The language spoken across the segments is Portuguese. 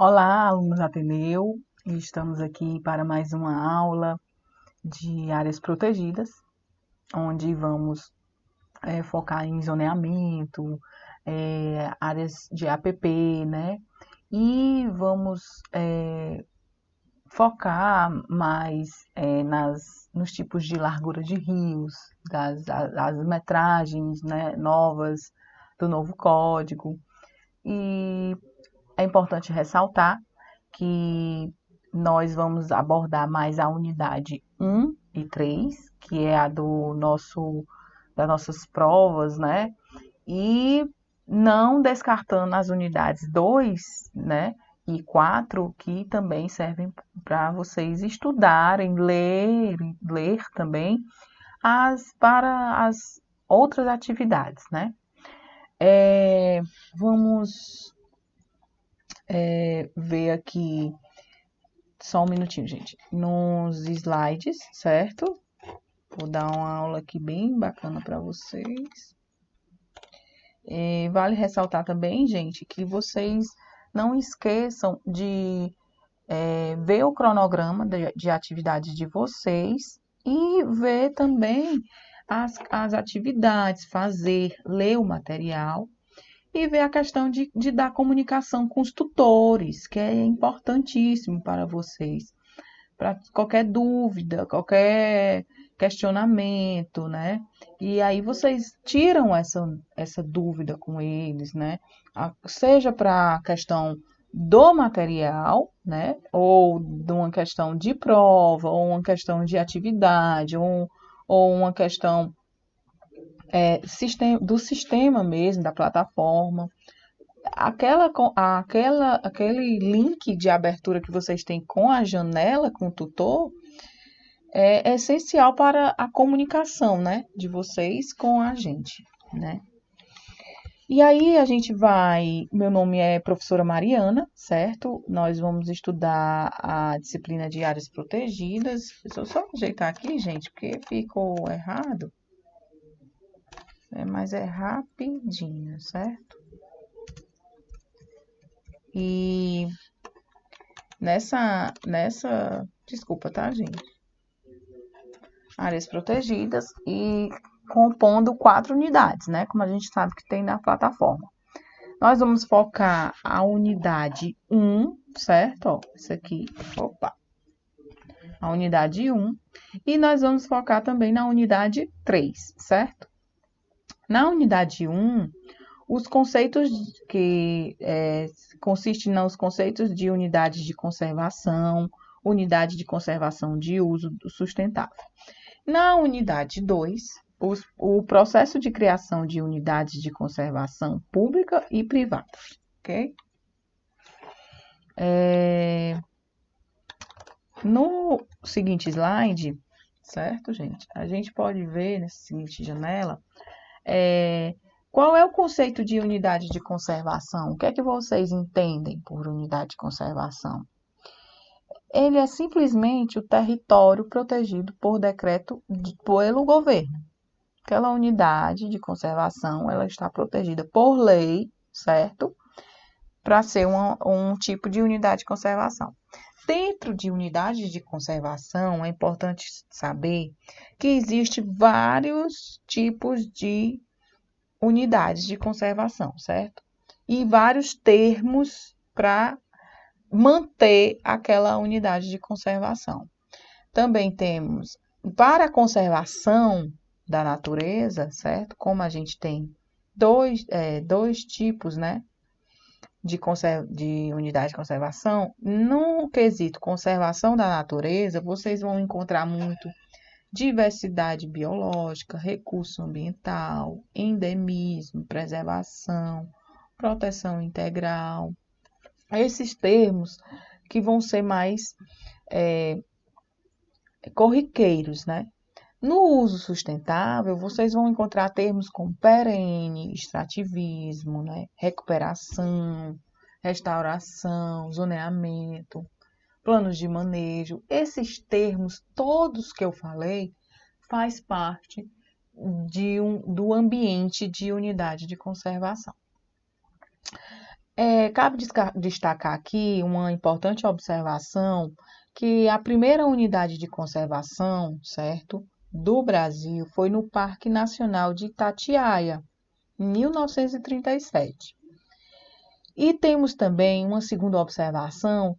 Olá, alunos Ateneu, estamos aqui para mais uma aula de áreas protegidas, onde vamos focar em zoneamento, áreas de APP, né? E vamos focar mais nos tipos de largura de rios, das metragens, né, novas do novo código. E é importante ressaltar que nós vamos abordar mais a unidade 1 e 3, que é a das nossas provas, né? E não descartando as unidades 2, né? E 4, que também servem para vocês estudarem, ler também para as outras atividades, né? Vamos ver aqui. Só um minutinho, gente. Nos slides, certo? Vou dar uma aula aqui bem bacana para vocês. Vale ressaltar também, gente, que vocês não esqueçam de ver o cronograma de atividades de vocês e ver também as atividades, ler o material e ver a questão de dar comunicação com os tutores, que é importantíssimo para vocês. Para qualquer dúvida, qualquer questionamento, né? E aí vocês tiram essa dúvida com eles, né? Seja para a questão do material, né? Ou de uma questão de prova, ou uma questão de atividade, ou uma questão do sistema mesmo, da plataforma. Aquele link de abertura que vocês têm com a janela, com o tutor, é essencial para a comunicação, né, de vocês com a gente, né? E aí a gente meu nome é professora Mariana, certo? Nós vamos estudar a disciplina de áreas protegidas. Deixa eu só ajeitar aqui, gente, porque ficou errado. Mas é rapidinho, certo? E desculpa, tá, gente? Áreas protegidas e compondo 4 unidades, né? Como a gente sabe que tem na plataforma. Nós vamos focar a unidade 1, certo? Ó, isso aqui, a unidade 1. E nós vamos focar também na unidade 3, certo? Na unidade 1, os conceitos que consistem nos conceitos de unidades de conservação, unidade de conservação de uso sustentável. Na unidade 2, o processo de criação de unidades de conservação pública e privada, ok? No seguinte slide, certo, gente? A gente pode ver nessa seguinte janela qual é o conceito de unidade de conservação. O que é que vocês entendem por unidade de conservação? Ele é simplesmente o território protegido por decreto pelo governo. Aquela unidade de conservação, ela está protegida por lei, certo? Para ser um tipo de unidade de conservação. Dentro de unidades de conservação, é importante saber que existem vários tipos de unidades de conservação, certo? E vários termos para manter aquela unidade de conservação. Também temos, para a conservação da natureza, certo? Como a gente tem dois tipos, né, de unidade de conservação, no quesito conservação da natureza, vocês vão encontrar muito diversidade biológica, recurso ambiental, endemismo, preservação, proteção integral. Esses termos que vão ser mais corriqueiros, né? No uso sustentável, vocês vão encontrar termos como perene, extrativismo, né? Recuperação, restauração, zoneamento, planos de manejo. Esses termos, todos que eu falei, faz parte do ambiente de unidade de conservação. Cabe destacar aqui uma importante observação, que a primeira unidade de conservação, certo, do Brasil foi no Parque Nacional de Itatiaia, em 1937. E temos também uma segunda observação,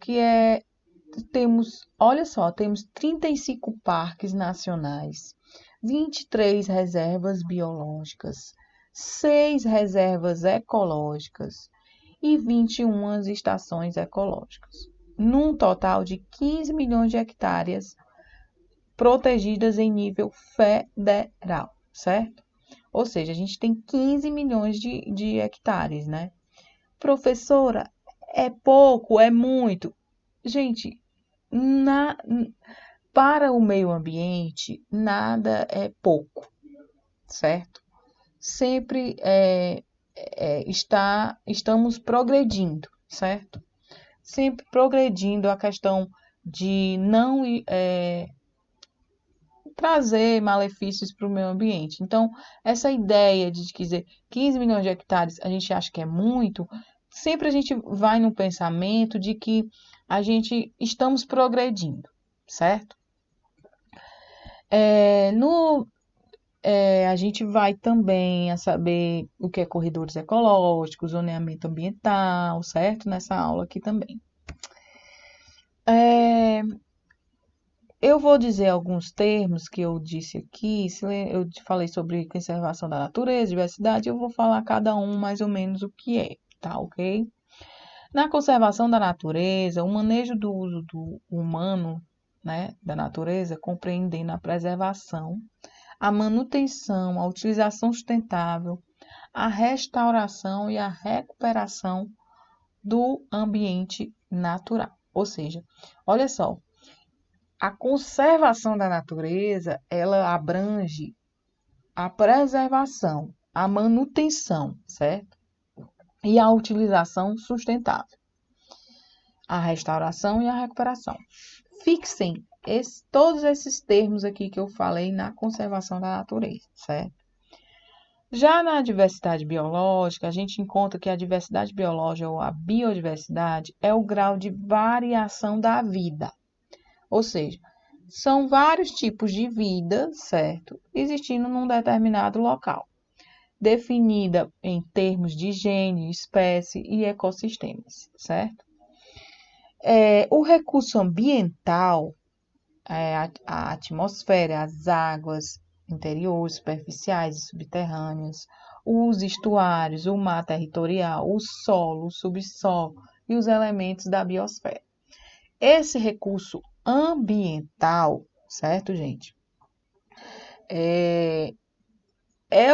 olha só, temos 35 parques nacionais, 23 reservas biológicas, 6 reservas ecológicas e 21 estações ecológicas, num total de 15 milhões de hectares protegidas em nível federal, certo? Ou seja, a gente tem 15 milhões de hectares, né? Professora, é pouco, é muito? Gente, na, para o meio ambiente, nada é pouco, certo? Sempre estamos progredindo, certo? Sempre progredindo a questão de não trazer malefícios para o meio ambiente. Então, essa ideia de dizer 15 milhões de hectares a gente acha que é muito, sempre a gente vai no pensamento de que a gente estamos progredindo, certo? A gente vai também a saber o que é corredores ecológicos, zoneamento ambiental, certo? Nessa aula aqui também. Eu vou dizer alguns termos que eu disse aqui. Eu falei sobre conservação da natureza, diversidade, eu vou falar cada um mais ou menos o que é, tá ok? Na conservação da natureza, o manejo do uso do humano, né, da natureza, compreendendo a preservação, a manutenção, a utilização sustentável, a restauração e a recuperação do ambiente natural. Ou seja, olha só, a conservação da natureza, ela abrange a preservação, a manutenção, certo? E a utilização sustentável, a restauração e a recuperação. Fixem todos esses termos aqui que eu falei na conservação da natureza, certo? Já na diversidade biológica, a gente encontra que a diversidade biológica ou a biodiversidade é o grau de variação da vida. Ou seja, são vários tipos de vida, certo? Existindo num determinado local, definida em termos de gênero, espécie e ecossistemas, certo? O recurso ambiental, a atmosfera, as águas interiores, superficiais e subterrâneas, os estuários, o mar territorial, o solo, o subsolo e os elementos da biosfera. Esse recurso ambiental, certo, gente?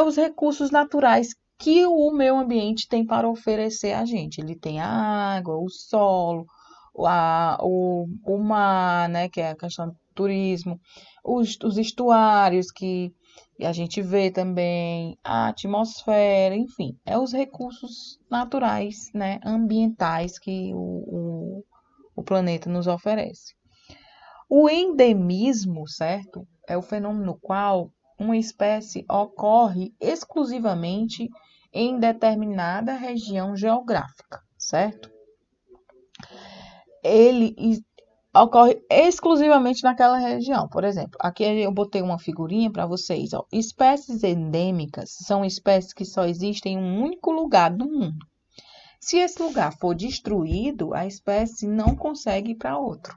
Os recursos naturais que o meio ambiente tem para oferecer a gente. Ele tem a água, o solo, o mar, né, que é a questão do turismo, os estuários que a gente vê também, a atmosfera, enfim, os recursos naturais, né, ambientais que o planeta nos oferece. O endemismo, certo? É o fenômeno no qual uma espécie ocorre exclusivamente em determinada região geográfica, certo? Ele ocorre exclusivamente naquela região. Por exemplo, aqui eu botei uma figurinha para vocês. Ó. Espécies endêmicas são espécies que só existem em um único lugar do mundo. Se esse lugar for destruído, a espécie não consegue ir para outro.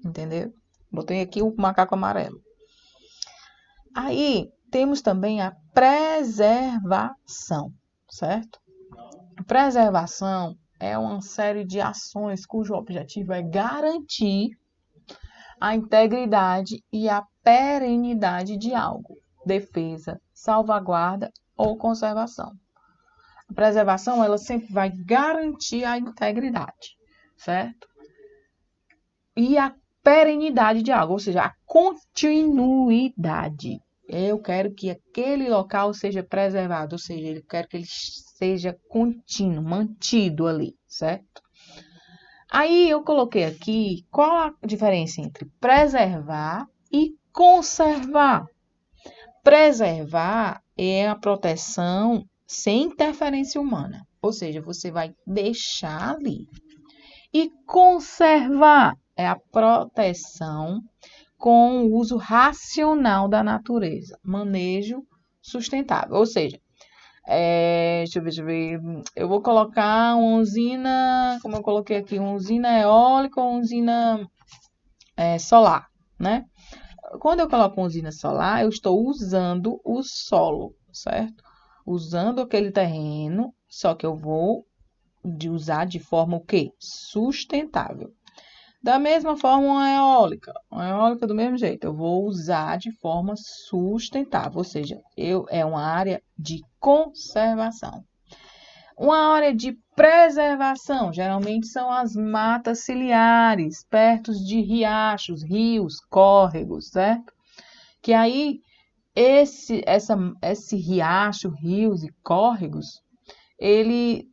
Entendeu? Botei aqui o macaco amarelo. Aí temos também a preservação, certo? A preservação é uma série de ações cujo objetivo é garantir a integridade e a perenidade de algo, defesa, salvaguarda ou conservação. A preservação, ela sempre vai garantir a integridade, certo? E a perenidade de algo, ou seja, a continuidade. Eu quero que aquele local seja preservado, ou seja, eu quero que ele seja contínuo, mantido ali, certo? Aí eu coloquei aqui qual a diferença entre preservar e conservar. Preservar é a proteção sem interferência humana. Ou seja, você vai deixar ali. E conservar é a proteção com o uso racional da natureza, manejo sustentável. Ou seja, deixa eu ver, eu vou colocar uma usina, como eu coloquei aqui, uma usina eólica ou uma usina solar, né? Quando eu coloco uma usina solar, eu estou usando o solo, certo? Usando aquele terreno, só que eu vou usar de forma o quê? Sustentável. Da mesma forma, uma eólica do mesmo jeito, eu vou usar de forma sustentável, ou seja, é uma área de conservação. Uma área de preservação, geralmente são as matas ciliares, perto de riachos, rios, córregos, certo? Que aí esse riacho, rios e córregos, ele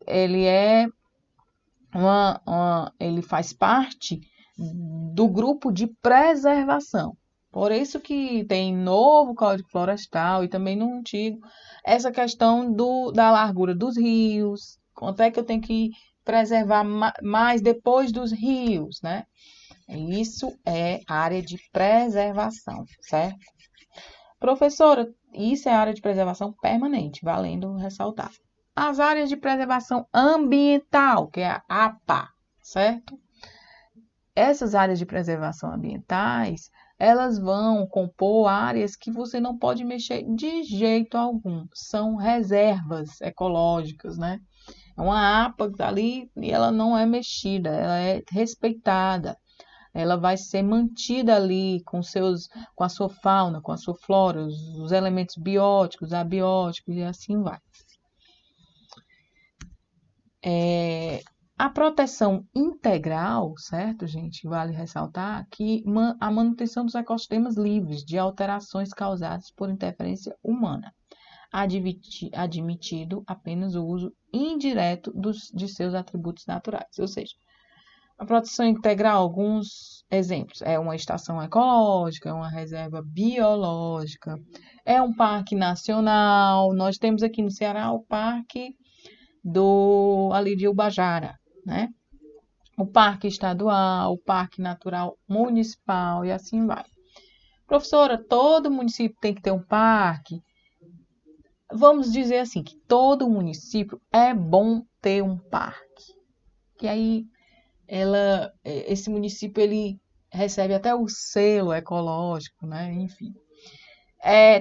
faz parte do grupo de preservação. Por isso que tem novo Código Florestal e também no antigo essa questão da largura dos rios, quanto é que eu tenho que preservar mais depois dos rios, né? Isso é área de preservação, certo? Professora, isso é área de preservação permanente, valendo ressaltar. As áreas de preservação ambiental, que é a APA, certo? Essas áreas de preservação ambientais, elas vão compor áreas que você não pode mexer de jeito algum. São reservas ecológicas, né? É uma APA que está ali e ela não é mexida, ela é respeitada. Ela vai ser mantida ali com a sua fauna, com a sua flora, os elementos bióticos, abióticos e assim vai. A proteção integral, certo, gente? Vale ressaltar que a manutenção dos ecossistemas livres de alterações causadas por interferência humana, admitido apenas o uso indireto de seus atributos naturais. Ou seja, a proteção integral, alguns exemplos, é uma estação ecológica, é uma reserva biológica, é um parque nacional. Nós temos aqui no Ceará o parque ali de Ubajara, né? O parque estadual, o parque natural municipal e assim vai. Professora, todo município tem que ter um parque? Vamos dizer assim, que todo município é bom ter um parque. E aí, esse município, ele recebe até o selo ecológico, né? Enfim.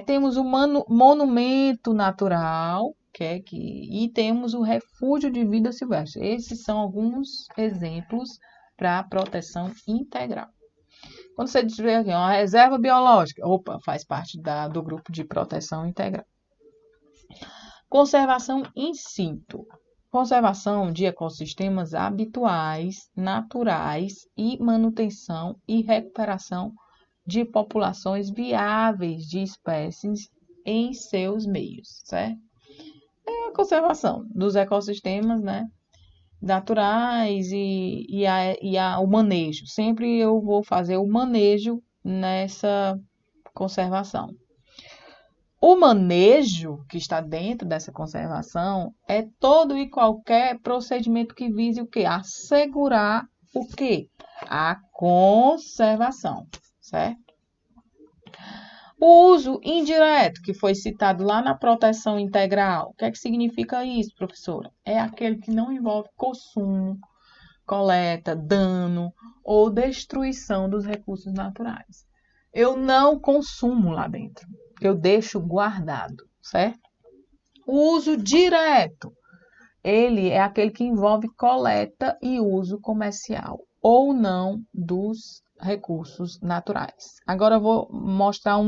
Temos o monumento natural, e temos o refúgio de vida silvestre. Esses são alguns exemplos para proteção integral. Quando você diz aqui, uma reserva biológica, faz parte do grupo de proteção integral. Conservação in situ. Conservação de ecossistemas habituais, naturais e manutenção e recuperação de populações viáveis de espécies em seus meios, certo? É a conservação dos ecossistemas, né, naturais e o manejo. Sempre eu vou fazer o manejo nessa conservação. O manejo que está dentro dessa conservação é todo e qualquer procedimento que vise o quê? Assegurar o quê? A conservação, certo? O uso indireto, que foi citado lá na proteção integral, o que é que significa isso, professora? É aquele que não envolve consumo, coleta, dano ou destruição dos recursos naturais. Eu não consumo lá dentro, eu deixo guardado, certo? O uso direto, ele é aquele que envolve coleta e uso comercial ou não dos recursos naturais. Agora eu vou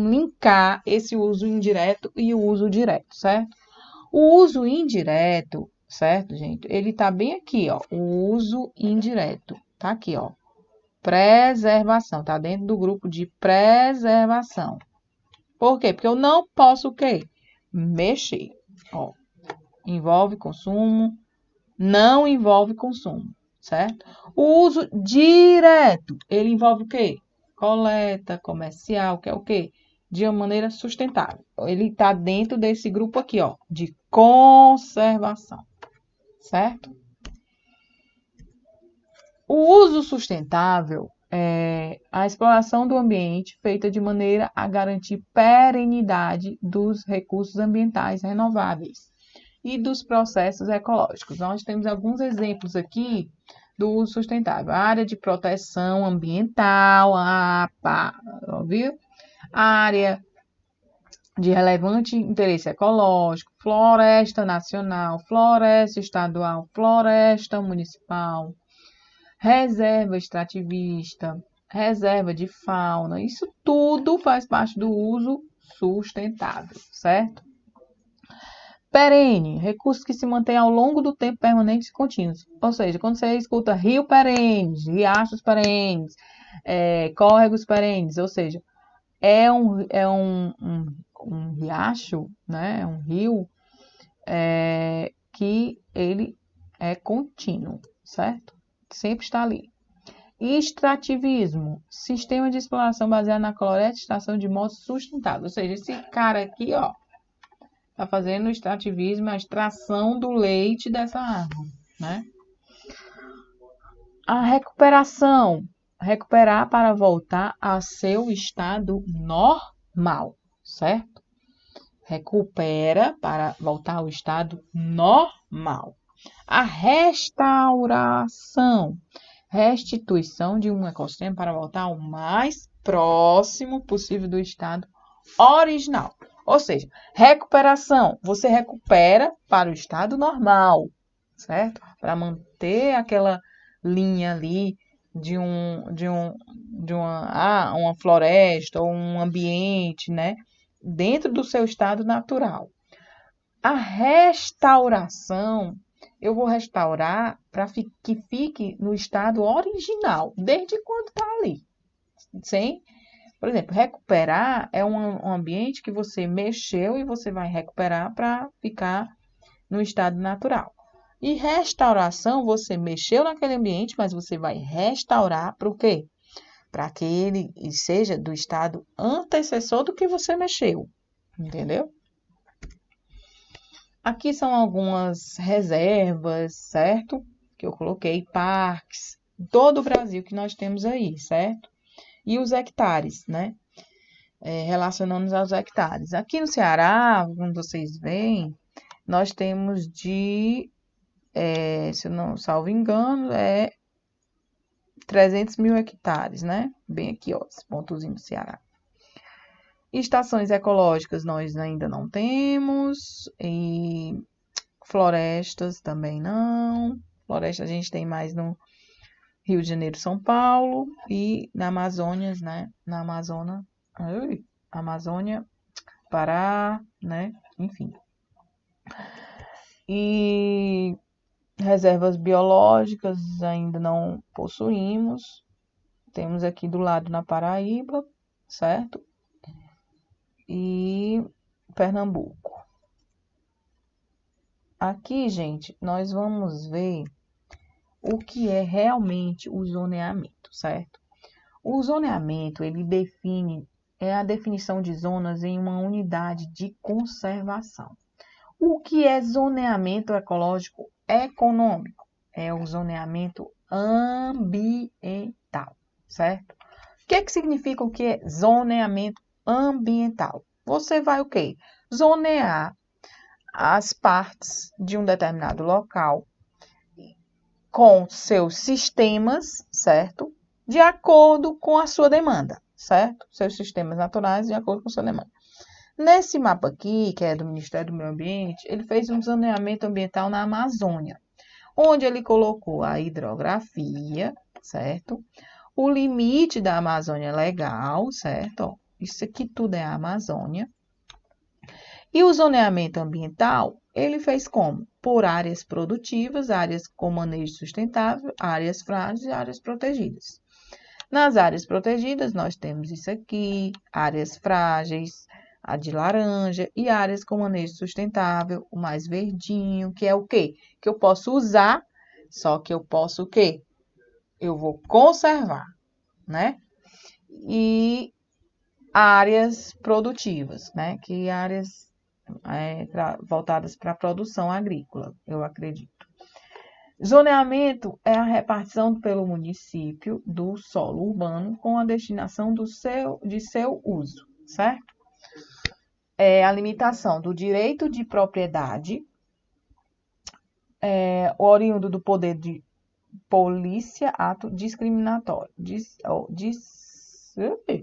linkar esse uso indireto e o uso direto, certo? O uso indireto, certo, gente? Ele tá bem aqui, ó. O uso indireto, tá aqui, ó. Preservação, tá dentro do grupo de preservação. Por quê? Porque eu não posso o quê? Mexer, ó. Envolve consumo, não envolve consumo, certo? O uso direto, ele envolve o quê? Coleta comercial, que é o quê? De uma maneira sustentável. Ele está dentro desse grupo aqui, ó, de conservação. certo? O uso sustentável é a exploração do ambiente feita de maneira a garantir perenidade dos recursos ambientais renováveis e dos processos ecológicos. Nós temos alguns exemplos aqui do uso sustentável. A área de proteção ambiental, a APA, ouviu? A área de relevante interesse ecológico, floresta nacional, floresta estadual, floresta municipal, reserva extrativista, reserva de fauna, isso tudo faz parte do uso sustentável, certo? Perene, recursos que se mantêm ao longo do tempo permanentes e contínuos. Ou seja, quando você escuta rio perenes, riachos perenes, córregos perenes, ou seja, é um riacho, né? É um rio que ele é contínuo, certo? Sempre está ali. Extrativismo, sistema de exploração baseado na coleta e extração de modo sustentável. Ou seja, esse cara aqui, ó, tá fazendo o extrativismo, a extração do leite dessa árvore, né? A recuperação, recuperar para voltar a seu estado normal, certo? Recupera para voltar ao estado normal. A restauração, restituição de um ecossistema para voltar ao mais próximo possível do estado original. Ou seja, recuperação, você recupera para o estado normal, certo? Para manter aquela linha ali uma floresta ou um ambiente, né? Dentro do seu estado natural. A restauração, eu vou restaurar para que fique no estado original, desde quando está ali. Sem, por exemplo, recuperar é um ambiente que você mexeu e você vai recuperar para ficar no estado natural. E restauração, você mexeu naquele ambiente, mas você vai restaurar para o quê? Para que ele seja do estado antecessor do que você mexeu. Entendeu? Aqui são algumas reservas, certo? Que eu coloquei, parques, todo o Brasil que nós temos aí, certo? E os hectares, né? Relacionando aos hectares. Aqui no Ceará, como vocês veem, nós temos se eu não salvo engano, 300 mil hectares, né? Bem aqui, ó, esse pontozinho do Ceará. Estações ecológicas nós ainda não temos, e florestas também não. Floresta a gente tem mais no Rio de Janeiro, São Paulo e na Amazônia, né? Na Amazônia, Pará, né? Enfim. E reservas biológicas ainda não possuímos. Temos aqui do lado na Paraíba, certo? E Pernambuco. Aqui, gente, nós vamos ver o que é realmente o zoneamento, certo? O zoneamento, ele é a definição de zonas em uma unidade de conservação. O que é zoneamento ecológico econômico? É o zoneamento ambiental, certo? O que significa o que é zoneamento ambiental? Você vai o quê? Zonear as partes de um determinado local com seus sistemas, certo? De acordo com a sua demanda, certo? Seus sistemas naturais de acordo com a sua demanda. Nesse mapa aqui, que é do Ministério do Meio Ambiente, ele fez um zoneamento ambiental na Amazônia, onde ele colocou a hidrografia, certo? O limite da Amazônia legal, certo? Isso aqui tudo é a Amazônia. E o zoneamento ambiental, ele fez como? Por áreas produtivas, áreas com manejo sustentável, áreas frágeis e áreas protegidas. Nas áreas protegidas, nós temos isso aqui, áreas frágeis, a de laranja, e áreas com manejo sustentável, o mais verdinho, que é o quê? Que eu posso usar, só que eu posso o quê? Eu vou conservar, né? E áreas produtivas, né? Que áreas voltadas para a produção agrícola, eu acredito. Zoneamento é a repartição pelo município do solo urbano com a destinação de seu uso, certo? É a limitação do direito de propriedade, oriundo do poder de polícia, ato discriminatório,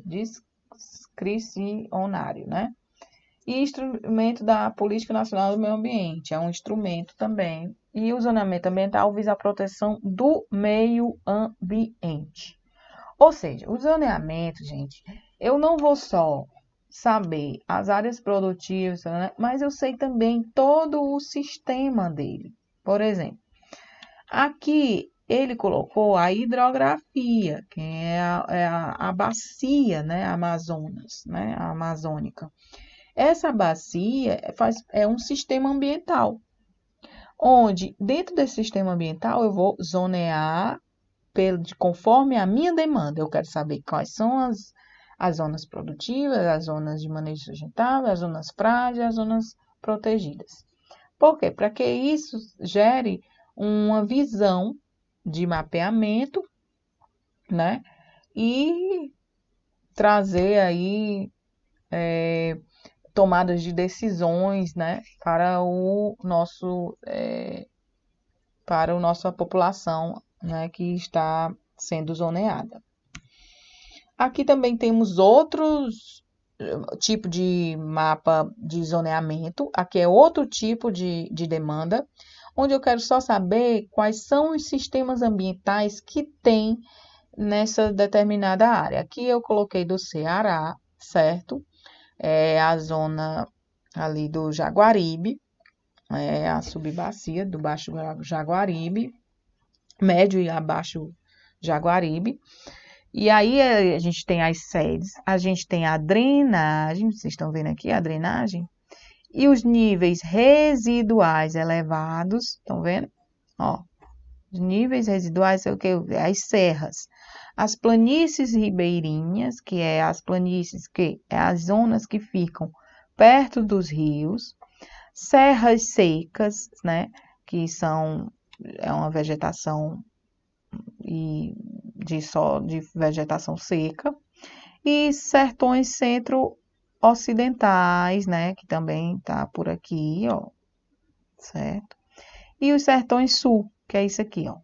discricionário, né? E instrumento da Política Nacional do Meio Ambiente, é um instrumento também. E o zoneamento ambiental visa a proteção do meio ambiente. Ou seja, o zoneamento, gente, eu não vou só saber as áreas produtivas, né, mas eu sei também todo o sistema dele. Por exemplo, aqui ele colocou a hidrografia, que é a bacia, né, Amazonas, né, a amazônica. Essa bacia é um sistema ambiental, onde dentro desse sistema ambiental eu vou zonear conforme a minha demanda. Eu quero saber quais são as zonas produtivas, as zonas de manejo sustentável, as zonas frágeis, as zonas protegidas. Por quê? Para que isso gere uma visão de mapeamento, né? E trazer aí tomadas de decisões, né? Para para a nossa população, né? Que está sendo zoneada. Aqui também temos outros tipo de mapa de zoneamento. Aqui é outro tipo de demanda, onde eu quero só saber quais são os sistemas ambientais que tem nessa determinada área. Aqui eu coloquei do Ceará, certo? É a zona ali do Jaguaribe, a subbacia do Baixo Jaguaribe, médio e abaixo Jaguaribe. E aí a gente tem as sedes, a gente tem a drenagem, vocês estão vendo aqui a drenagem, e os níveis residuais elevados, estão vendo? Ó, os níveis residuais são o que? As serras. As planícies ribeirinhas, que é as planícies que é as zonas que ficam perto dos rios, serras secas, né, que é uma vegetação de vegetação seca, e sertões centro-ocidentais, né, que também tá por aqui, ó, certo? E os sertões sul, que é isso aqui, ó,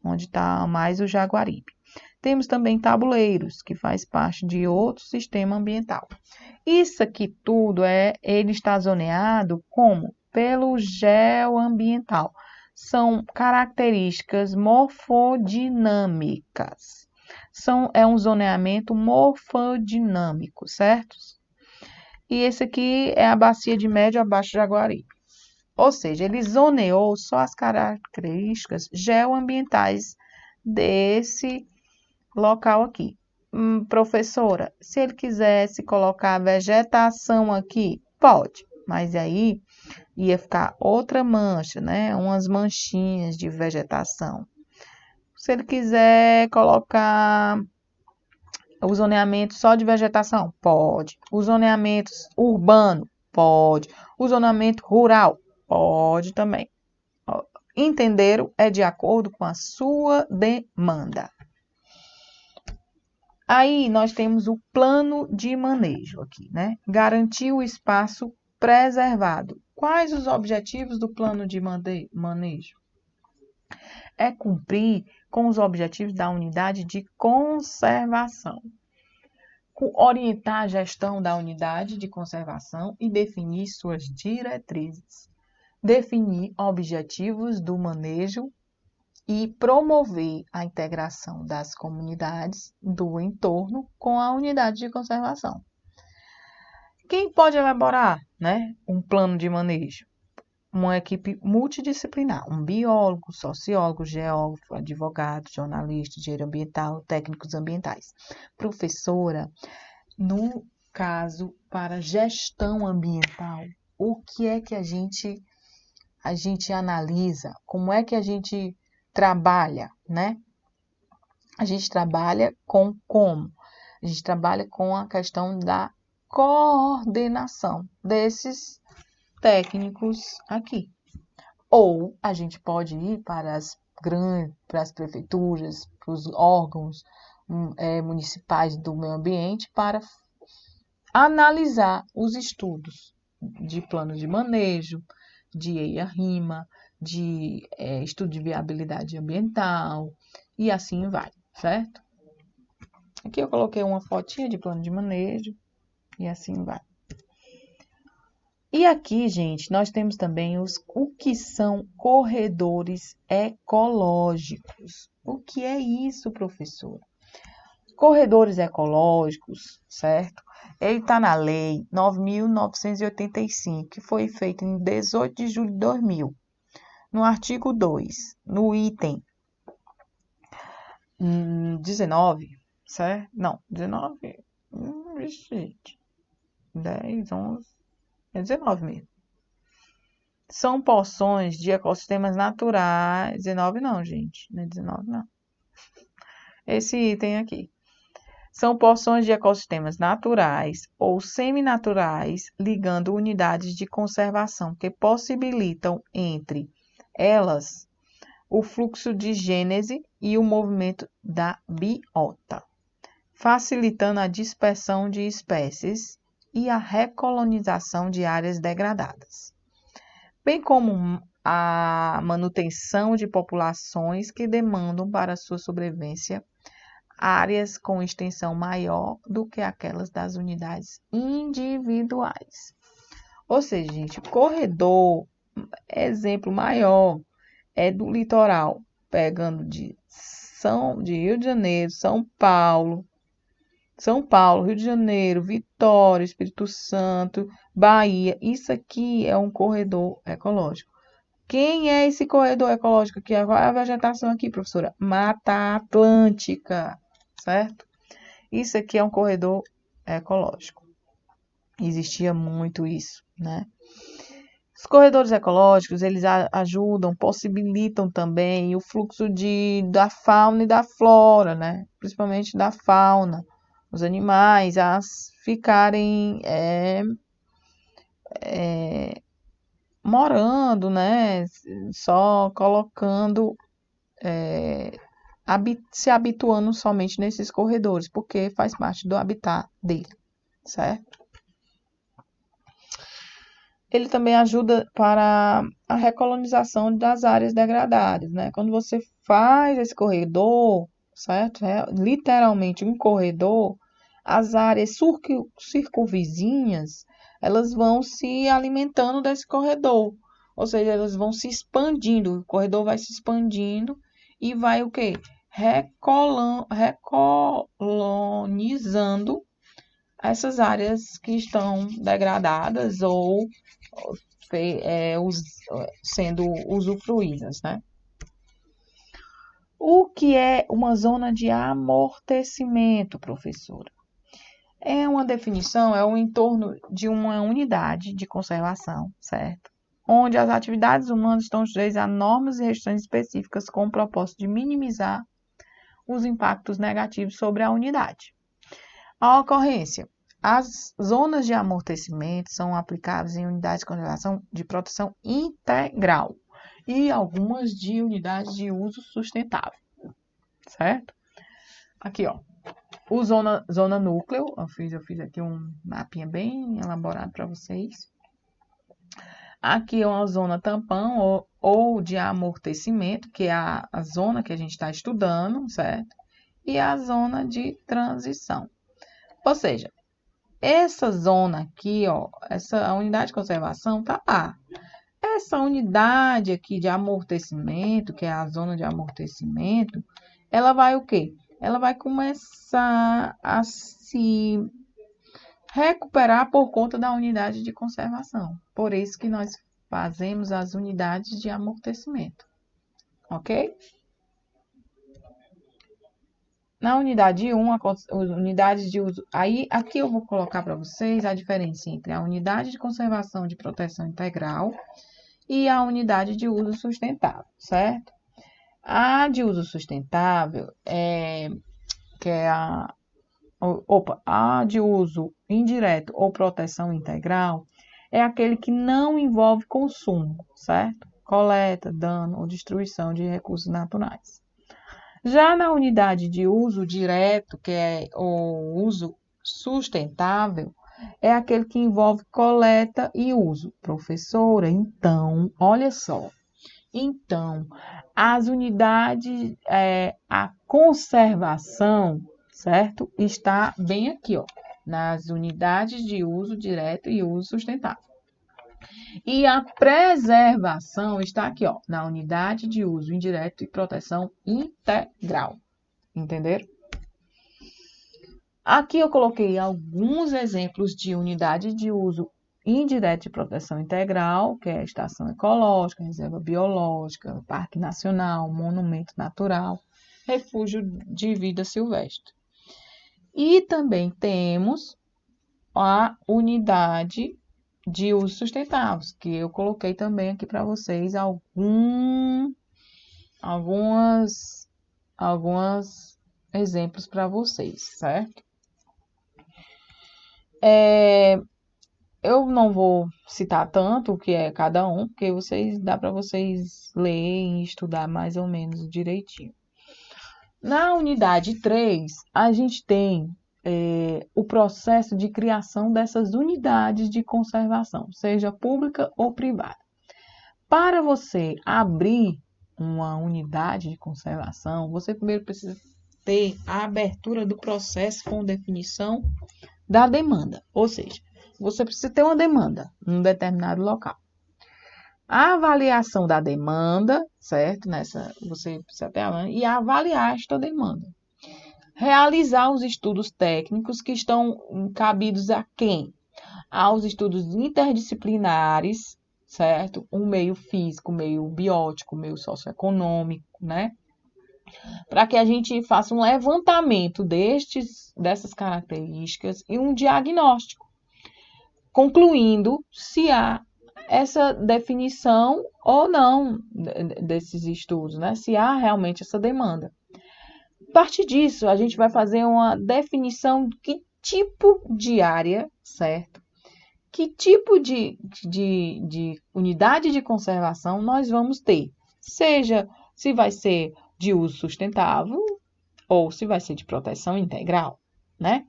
onde está mais o Jaguaribe. Temos também tabuleiros, que faz parte de outro sistema ambiental. Isso aqui tudo ele está zoneado como? Pelo geoambiental. São características morfodinâmicas. É um zoneamento morfodinâmico, certo? E esse aqui é a bacia de médio abaixo de Jaguaribe. Ou seja, ele zoneou só as características geoambientais desse local aqui. Professora, se ele quisesse colocar vegetação aqui, pode, mas aí ia ficar outra mancha, né? Umas manchinhas de vegetação. Se ele quiser colocar o zoneamento só de vegetação, pode. O zoneamento urbano, pode. O zoneamento rural, pode também. Entenderam? É de acordo com a sua demanda. Aí nós temos o plano de manejo aqui, né? Garantir o espaço preservado. Quais os objetivos do plano de manejo? É cumprir com os objetivos da unidade de conservação. Orientar a gestão da unidade de conservação e definir suas diretrizes. Definir objetivos do manejo e promover a integração das comunidades do entorno com a unidade de conservação. Quem pode elaborar, né, um plano de manejo? Uma equipe multidisciplinar, um biólogo, sociólogo, geógrafo, advogado, jornalista, engenheiro ambiental, técnicos ambientais. Professora, no caso para gestão ambiental, o que é que a gente analisa? Como é que a gente trabalha, né? A gente trabalha com como? A gente trabalha com a questão da coordenação desses técnicos aqui. Ou a gente pode ir para as grande para as prefeituras, para os órgãos municipais do meio ambiente para analisar os estudos de plano de manejo, de EIA-RIMA, de estudo de viabilidade ambiental e assim vai, certo? Aqui eu coloquei uma fotinha de plano de manejo e assim vai. E aqui, gente, nós temos também o que são corredores ecológicos. O que é isso, professora? Corredores ecológicos, certo? Ele está na Lei 9.985, que foi feita em 18 de julho de 2000, no artigo 2, no item 19, certo? Não, 19, gente, 10, 11, é 19 mesmo. São porções de ecossistemas naturais. 19 não, gente. Não é 19 não. Esse item aqui. São porções de ecossistemas naturais ou seminaturais ligando unidades de conservação que possibilitam entre elas o fluxo de gênese e o movimento da biota, facilitando a dispersão de espécies e a recolonização de áreas degradadas, bem como a manutenção de populações que demandam para sua sobrevivência áreas com extensão maior do que aquelas das unidades individuais. Ou seja, gente, corredor, exemplo maior, é do litoral, pegando de Rio de Janeiro, São Paulo, Rio de Janeiro, Vitória, Espírito Santo, Bahia. Isso aqui é um corredor ecológico. Quem é esse corredor ecológico aqui? Qual é a vegetação aqui, professora? Mata Atlântica, certo? Isso aqui é um corredor ecológico. Existia muito isso, né? Os corredores ecológicos, eles ajudam, possibilitam também o fluxo da fauna e da flora, né? Principalmente da fauna, os animais a ficarem morando, né? Só colocando, se habituando somente nesses corredores, porque faz parte do habitat dele, certo? Ele também ajuda para a recolonização das áreas degradadas, né? Quando você faz esse corredor, certo? É literalmente um corredor, as áreas circunvizinhas, elas vão se alimentando desse corredor, ou seja, elas vão se expandindo, o corredor vai se expandindo e vai o quê? Recolonizando essas áreas que estão degradadas ou sendo usufruídas, né? O que é uma zona de amortecimento, professora? É uma definição, é o entorno de uma unidade de conservação, certo? Onde as atividades humanas estão sujeitas a normas e restrições específicas com o propósito de minimizar os impactos negativos sobre a unidade. A ocorrência. As zonas de amortecimento são aplicáveis em unidades de conservação de proteção integral e algumas de unidades de uso sustentável, certo? Aqui, ó, o zona núcleo, eu fiz aqui um mapinha bem elaborado para vocês. Aqui é uma zona tampão ou de amortecimento, que é a zona que a gente está estudando, certo? E a zona de transição. Ou seja, essa zona aqui, ó, essa unidade de conservação tá lá. Essa unidade aqui de amortecimento, que é a zona de amortecimento, ela vai o quê? Ela vai começar a se recuperar por conta da unidade de conservação. Por isso que nós fazemos as unidades de amortecimento, ok? Na unidade 1, unidades de uso. Aí, aqui eu vou colocar para vocês a diferença entre a unidade de conservação de proteção integral e a unidade de uso sustentável, certo? A de uso sustentável a de uso indireto ou proteção integral é aquele que não envolve consumo, certo? coleta, dano ou destruição de recursos naturais. Já na unidade de uso direto, que é o uso sustentável, é aquele que envolve coleta e uso. Professora, então, olha só. Então, as unidades, a conservação, certo? Está bem aqui, ó, nas unidades de uso direto e uso sustentável. E a preservação está aqui, ó, na unidade de uso indireto e proteção integral. Entenderam? Aqui eu coloquei alguns exemplos de unidade de uso indireto de proteção integral, que é a estação ecológica, reserva biológica, parque nacional, monumento natural, refúgio de vida silvestre. E também temos a unidade de uso sustentável, que eu coloquei também aqui para vocês alguns exemplos para vocês, certo? Eu não vou citar tanto o que é cada um, porque dá para vocês lerem e estudar mais ou menos direitinho. Na unidade 3, a gente tem o processo de criação dessas unidades de conservação, seja pública ou privada. Para você abrir uma unidade de conservação, você primeiro precisa ter a abertura do processo com definição da demanda, ou seja, você precisa ter uma demanda em um determinado local. A avaliação da demanda, certo? Você precisa ter e avaliar esta demanda. Realizar os estudos técnicos que estão cabidos a quem? Aos estudos interdisciplinares, certo? O meio físico, o meio biótico, o meio socioeconômico, né? Para que a gente faça um levantamento dessas características e um diagnóstico, concluindo se há essa definição ou não desses estudos, né? Se há realmente essa demanda. A partir disso, a gente vai fazer uma definição de que tipo de área, certo? Que tipo de unidade de conservação nós vamos ter. Seja se vai ser de uso sustentável ou se vai ser de proteção integral, né?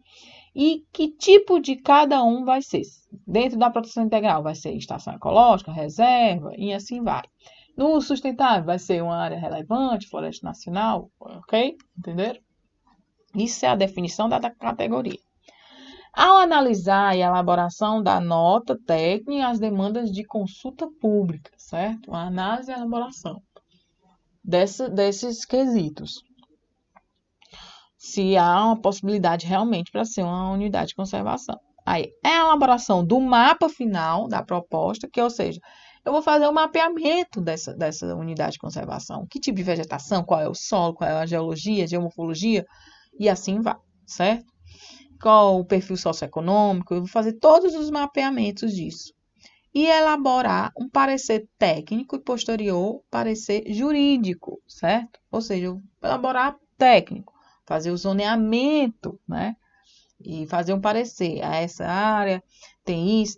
E que tipo de cada um vai ser. Dentro da proteção integral vai ser estação ecológica, reserva e assim vai. No sustentável vai ser uma área relevante, floresta nacional, ok? Entenderam? Isso é a definição da categoria. Ao analisar e elaboração da nota técnica, as demandas de consulta pública, certo? A análise e a elaboração desses quesitos. Se há uma possibilidade realmente para ser uma unidade de conservação. Aí, é a elaboração do mapa final da proposta, que, ou seja, eu vou fazer um mapeamento dessa unidade de conservação. Que tipo de vegetação, qual é o solo, qual é a geologia, geomorfologia, e assim vai, certo? Qual o perfil socioeconômico, eu vou fazer todos os mapeamentos disso. E elaborar um parecer técnico e posterior parecer jurídico, certo? Ou seja, eu vou elaborar técnico, fazer o zoneamento, né? E fazer um parecer. A essa área tem isso,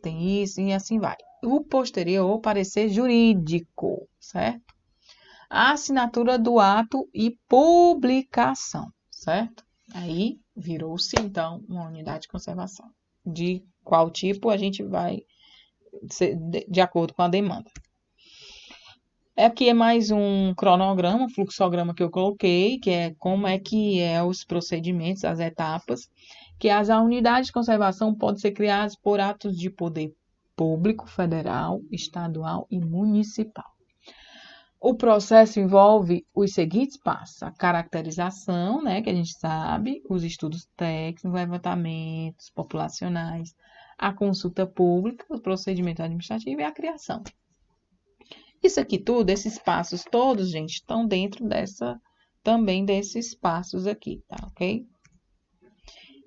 e assim vai. O posterior, parecer jurídico, certo? A assinatura do ato e publicação, certo? Aí virou-se, então, uma unidade de conservação. De qual tipo a gente vai ser de acordo com a demanda. Aqui é mais um cronograma, fluxograma que eu coloquei, que é como é que é os procedimentos, as etapas, que as unidades de conservação podem ser criadas por atos de poder público, federal, estadual e municipal. O processo envolve os seguintes passos: a caracterização, né, que a gente sabe, os estudos técnicos, levantamentos populacionais, a consulta pública, o procedimento administrativo e a criação. Isso aqui tudo, esses passos todos, gente, estão dentro também desses passos aqui, tá, ok?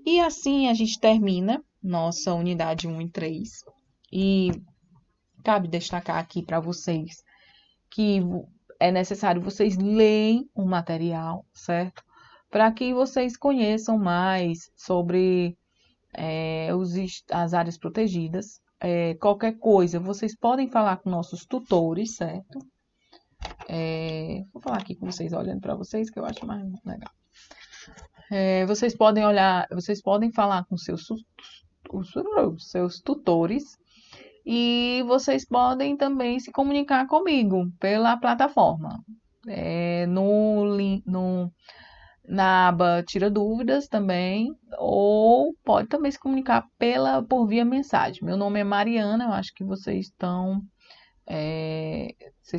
E assim a gente termina nossa unidade 1 e 3. E cabe destacar aqui para vocês que é necessário vocês leem o material, certo? Para que vocês conheçam mais sobre as áreas protegidas. Qualquer coisa, vocês podem falar com nossos tutores, certo? Vou falar aqui com vocês, olhando para vocês, que eu acho mais legal. Vocês podem olhar, vocês podem falar com seus tutores e vocês podem também se comunicar comigo pela plataforma. Na aba Tira Dúvidas também, ou pode também se comunicar por via mensagem. Meu nome é Mariana, eu acho que vocês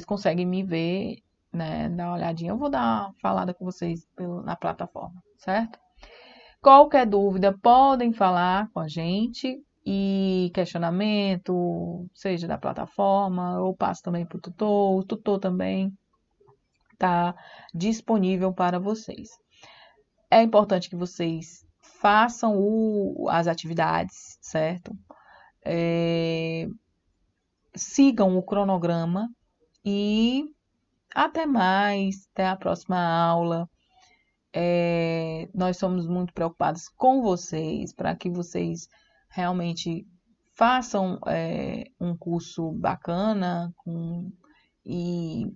conseguem me ver, né? Dar uma olhadinha. Eu vou dar uma falada com vocês na plataforma, certo? Qualquer dúvida, podem falar com a gente e questionamento, seja da plataforma, ou passo também para o tutor também está disponível para vocês. É importante que vocês façam as atividades, certo? Sigam o cronograma e até mais, até a próxima aula. Nós somos muito preocupados com vocês, para que vocês realmente façam um curso bacana e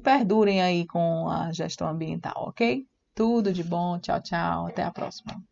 perdurem aí com a gestão ambiental, ok? Tudo de bom, tchau, tchau, até a próxima.